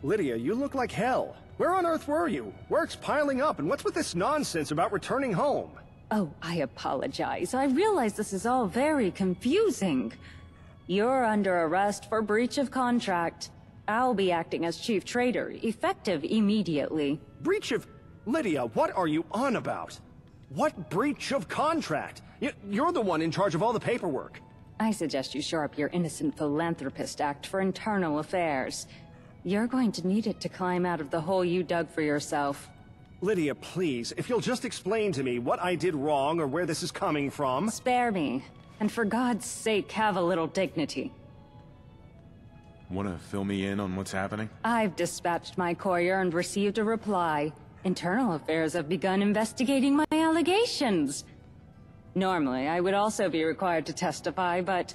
E: Lydia, you look like hell. Where on earth were you? Work's piling up, and what's with this nonsense about returning home?
B: Oh, I apologize. I realize this is all very confusing. You're under arrest for breach of contract. I'll be acting as chief trader, effective immediately.
E: Breach of... Lydia, what are you on about? What breach of contract? You're the one in charge of all the paperwork.
B: I suggest you shore up your innocent philanthropist act for internal affairs. You're going to need it to climb out of the hole you dug for yourself.
E: Lydia, please, if you'll just explain to me what I did wrong or where this is coming from...
B: Spare me, and for God's sake, have a little dignity.
G: Wanna fill me in on what's happening?
B: I've dispatched my courier and received a reply. Internal Affairs have begun investigating my allegations. Normally, I would also be required to testify, but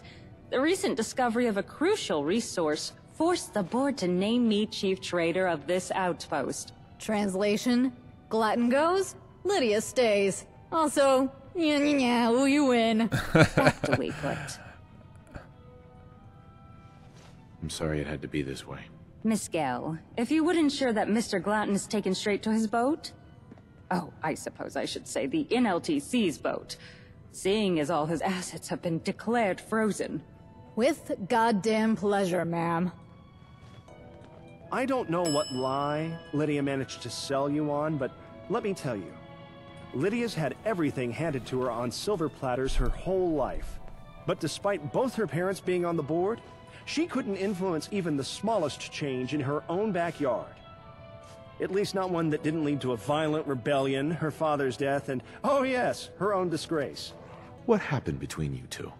B: the recent discovery of a crucial resource forced the board to name me chief trader of this outpost.
C: Translation: Glatton goes, Lydia stays. Also, yeah, you win.
B: Aptly put.
D: I'm sorry it had to be this way.
B: Miss Gale, if you would ensure that Mr. Glatton is taken straight to his boat? Oh, I suppose I should say the NLTC's boat, seeing as all his assets have been declared frozen.
C: With goddamn pleasure, ma'am.
E: I don't know what lie Lydia managed to sell you on, but let me tell you. Lydia's had everything handed to her on silver platters her whole life. But despite both her parents being on the board, she couldn't influence even the smallest change in her own backyard. At least not one that didn't lead to a violent rebellion, her father's death, and, oh yes, her own disgrace.
D: What happened between you two?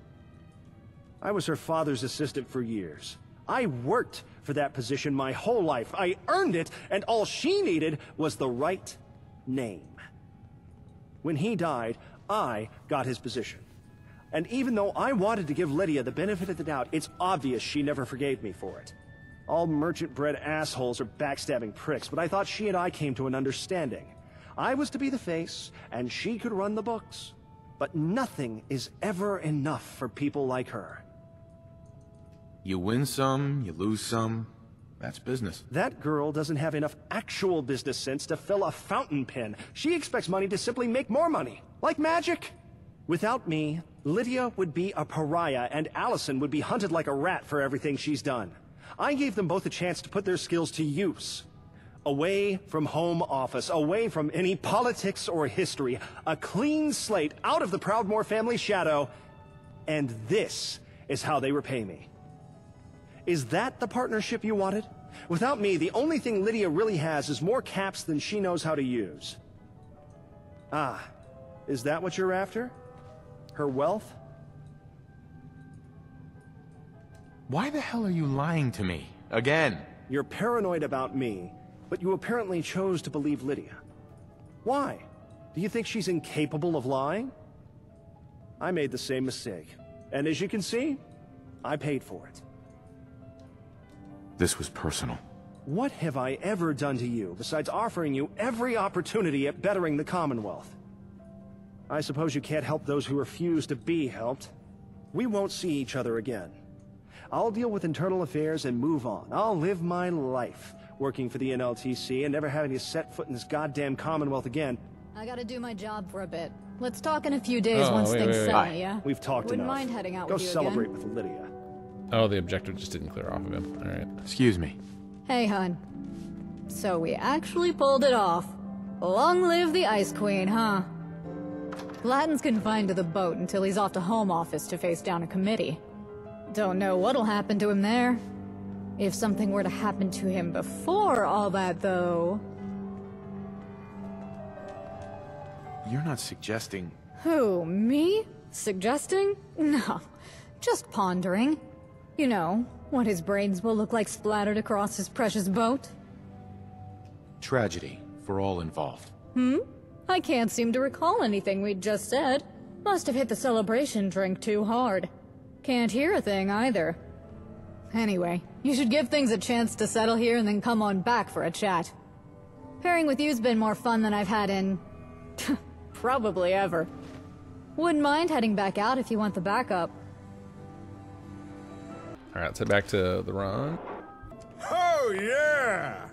E: I was her father's assistant for years. I worked for that position my whole life. I earned it, and all she needed was the right name. When he died, I got his position. And even though I wanted to give Lydia the benefit of the doubt, it's obvious she never forgave me for it. All merchant-bred assholes are backstabbing pricks, but I thought she and I came to an understanding. I was to be the face, and she could run the books. But nothing is ever enough for people like her.
G: You win some, you lose some. That's business.
E: That girl doesn't have enough actual business sense to fill a fountain pen. She expects money to simply make more money. Like magic. Without me, Lydia would be a pariah, and Allison would be hunted like a rat for everything she's done. I gave them both a chance to put their skills to use. Away from home office, away from any politics or history, a clean slate out of the Proudmoore family shadow, and this is how they repay me. Is that the partnership you wanted? Without me, the only thing Lydia really has is more caps than she knows how to use. Ah, is that what you're after? Her wealth?
G: Why the hell are you lying to me? Again?
E: You're paranoid about me, but you apparently chose to believe Lydia. Why? Do you think she's incapable of lying? I made the same mistake. And as you can see, I paid for it.
G: This was personal.
E: What have I ever done to you besides offering you every opportunity at bettering the Commonwealth? I suppose you can't help those who refuse to be helped. We won't see each other again. I'll deal with internal affairs and move on. I'll live my life working for the NLTC and never having to set foot in this goddamn Commonwealth again.
C: I gotta do my job for a bit. Let's talk in a few days once things settle, yeah?
E: We've talked
C: Wouldn't
E: enough.
C: mind heading out
E: Go
C: with you
E: celebrate
C: again.
E: with Lydia.
A: Oh, the objective just didn't clear off of him. All right.
G: Excuse me.
C: Hey, hun. So we actually pulled it off. Long live the Ice Queen, huh? Glatton's confined to the boat until he's off to Home Office to face down a committee. Don't know what'll happen to him there. If something were to happen to him before all that, though...
G: You're not suggesting...
C: Who, me? Suggesting? No, just pondering. You know, what his brains will look like splattered across his precious boat.
G: Tragedy for all involved.
C: I can't seem to recall anything we'd just said. Must have hit the celebration drink too hard. Can't hear a thing either. Anyway, you should give things a chance to settle here and then come on back for a chat. Pairing with you's been more fun than I've had in... probably ever. Wouldn't mind heading back out if you want the backup.
A: All right, let's head back to the run.
J: Oh, yeah!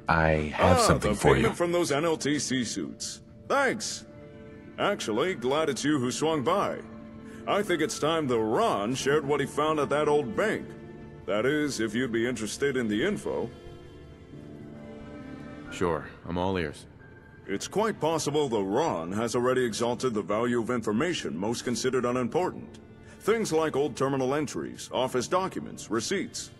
D: I have something
J: the
D: for you.
J: payment from those NLTC suits. Thanks. Actually, glad it's you who swung by. I think it's time the Ron shared what he found at that old bank. That is, if you'd be interested in the info.
G: Sure, I'm all ears.
J: It's quite possible the Ron has already exalted the value of information most considered unimportant. Things like old terminal entries, office documents, receipts.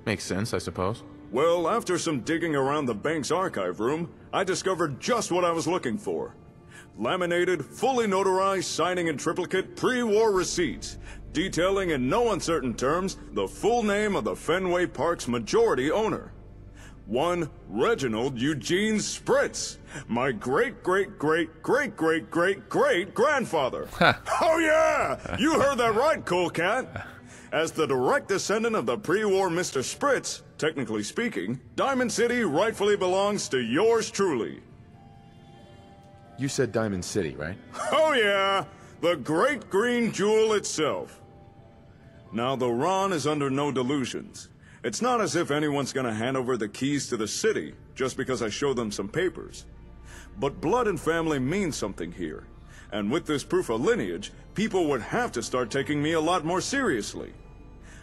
G: Makes sense, I suppose.
J: Well, after some digging around the bank's archive room, I discovered just what I was looking for. laminated, fully notarized, signing in triplicate, pre-war receipts, detailing in no uncertain terms the full name of the Fenway Park's majority owner. One Reginald Eugene Spritz, my great-great-great-great-great-great-great-grandfather. Oh yeah! You heard that right, cool cat! As the direct descendant of the pre-war Mr. Spritz, technically speaking, Diamond City rightfully belongs to yours truly.
K: You said Diamond City, right?
J: Oh yeah! The great green jewel itself. Now the Ron is under no delusions. It's not as if anyone's gonna hand over the keys to the city just because I show them some papers. But blood and family mean something here. And with this proof of lineage, people would have to start taking me a lot more seriously.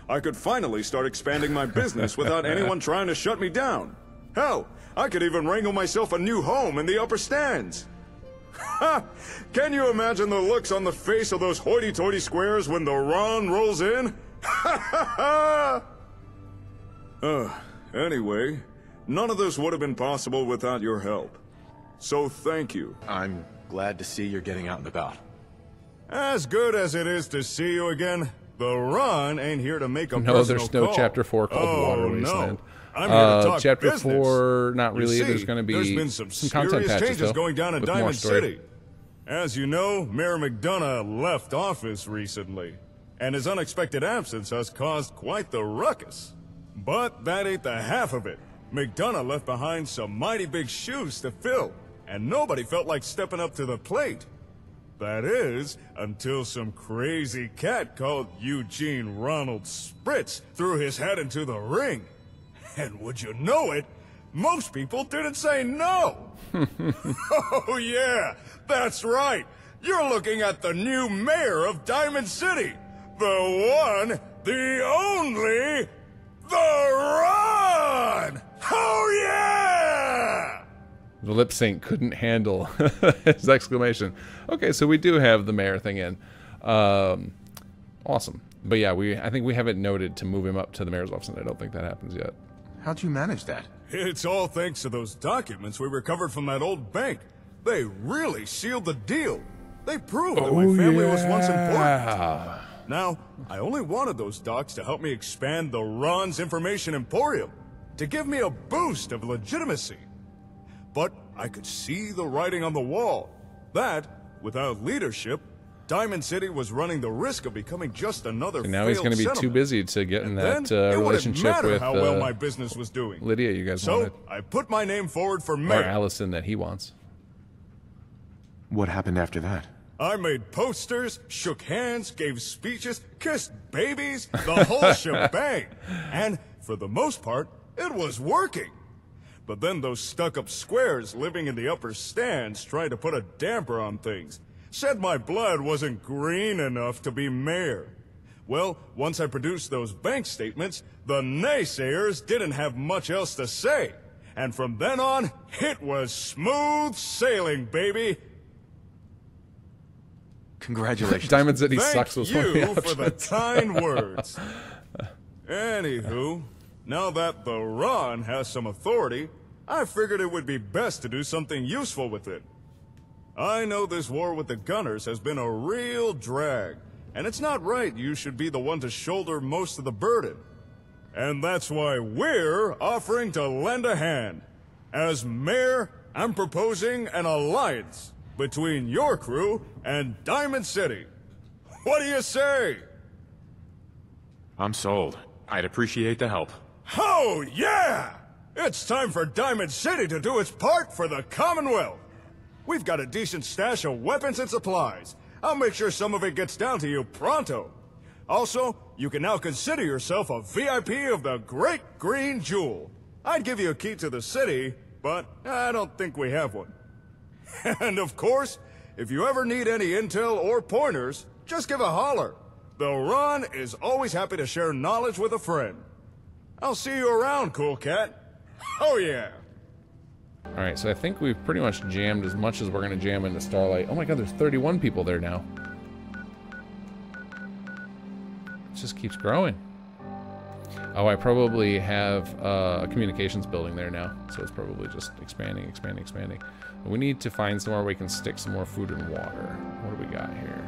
J: I could finally start expanding my business without anyone trying to shut me down. Hell, I could even wrangle myself a new home in the upper stands. Ha! Can you imagine the looks on the face of those hoity-toity squares when the Ron rolls in? Ha ha ha! Anyway, none of this would have been possible without your help. So thank you.
K: I'm glad to see you're getting out and about.
J: As good as it is to see you again, the Ron ain't here to make a
A: No, there's no
J: call.
A: Chapter 4 called Water Wasteland.
J: I'm here to talk
A: Chapter
J: business.
A: 4, not really.
J: You see,
A: There's going to be
J: there's been some
A: content
J: serious
A: patches,
J: changes
A: though,
J: going down in
A: with more
J: Diamond
A: story.
J: City. As you know, Mayor McDonough left office recently, and his unexpected absence has caused quite the ruckus. But that ain't the half of it. McDonough left behind some mighty big shoes to fill, and nobody felt like stepping up to the plate. That is, until some crazy cat called Eugene Ronald Spritz threw his hat into the ring. And would you know it, most people didn't say no. Oh yeah, that's right. You're looking at the new mayor of Diamond City. The one, the only, the Ron! Oh yeah!
A: The lip sync couldn't handle his exclamation. Okay, so we do have the mayor thing in. Awesome. But yeah, I think we have it noted to move him up to the mayor's office, and I don't think that happens yet.
K: How'd you manage that?
J: It's all thanks to those documents we recovered from that old bank. They really sealed the deal. They proved that my family was once important. Now, I only wanted those docs to help me expand the Ron's Information Emporium, to give me a boost of legitimacy. But I could see the writing on the wall, that, without leadership, Diamond City was running the risk of becoming just another
A: So now he's going to be too busy to get in that relationship with
J: how well my business was doing.
A: Lydia you guys wanted.
J: So I put my name forward for mayor.
A: Or Allison that he wants.
K: What happened after that?
J: I made posters, shook hands, gave speeches, kissed babies, the whole shebang. And for the most part, it was working. But then those stuck-up squares living in the upper stands tried to put a damper on things. Said my blood wasn't green enough to be mayor. Well, once I produced those bank statements, the naysayers didn't have much else to say. And from then on, it was smooth sailing, baby.
K: Congratulations.
A: Diamond City sucks was one of the
J: Thank you for the
A: options.
J: kind words. Anywho, now that the Ron has some authority, I figured it would be best to do something useful with it. I know this war with the Gunners has been a real drag, and it's not right you should be the one to shoulder most of the burden. And that's why we're offering to lend a hand. As mayor, I'm proposing an alliance between your crew and Diamond City. What do you say?
G: I'm sold. I'd appreciate the help.
J: Oh, yeah! It's time for Diamond City to do its part for the Commonwealth. We've got a decent stash of weapons and supplies. I'll make sure some of it gets down to you pronto. Also, you can now consider yourself a VIP of the Great Green Jewel. I'd give you a key to the city, but I don't think we have one. And of course, if you ever need any intel or pointers, just give a holler. The Ron is always happy to share knowledge with a friend. I'll see you around, cool cat. Oh yeah.
A: Alright, so I think we've pretty much jammed as much as we're going to jam into Starlight. Oh my god, there's 31 people there now. It just keeps growing. Oh, I probably have a communications building there now, so it's probably just expanding, expanding, expanding. But we need to find somewhere we can stick some more food and water. What do we got here?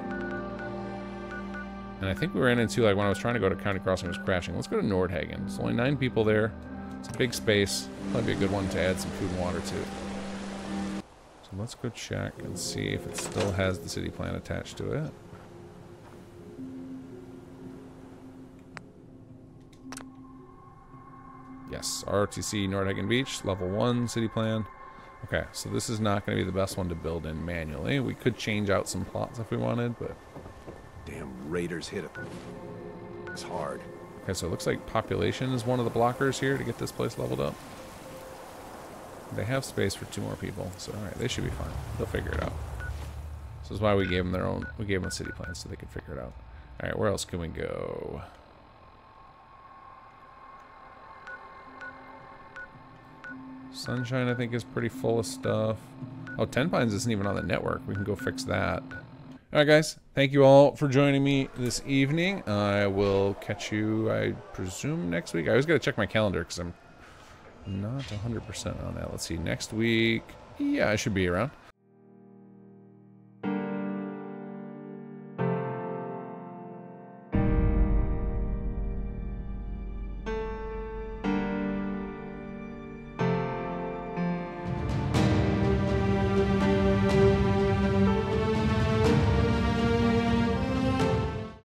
A: And I think we ran into, like, when I was trying to go to County Crossing, it was crashing. Let's go to Nordhagen. There's only 9 people there. It's a big space. Probably be a good one to add some food and water to. So let's go check and see if it still has the city plan attached to it. Yes, ROTC Nordhagen Beach, level 1 city plan. Okay, so this is not going to be the best one to build in manually. We could change out some plots if we wanted, but...
K: Damn raiders hit it. It's hard.
A: Okay, so it looks like population is one of the blockers here to get this place leveled up. They have space for 2 more people, so alright, they should be fine. They'll figure it out. This is why we gave them their own, we gave them a city plan so they could figure it out. Alright, where else can we go? Sunshine, I think, is pretty full of stuff. Oh, Ten Pines isn't even on the network. We can go fix that. Alright, guys. Thank you all for joining me this evening. I will catch you, I presume, next week. I always got to check my calendar because I'm not 100% on that. Let's see. Next week, yeah, I should be around.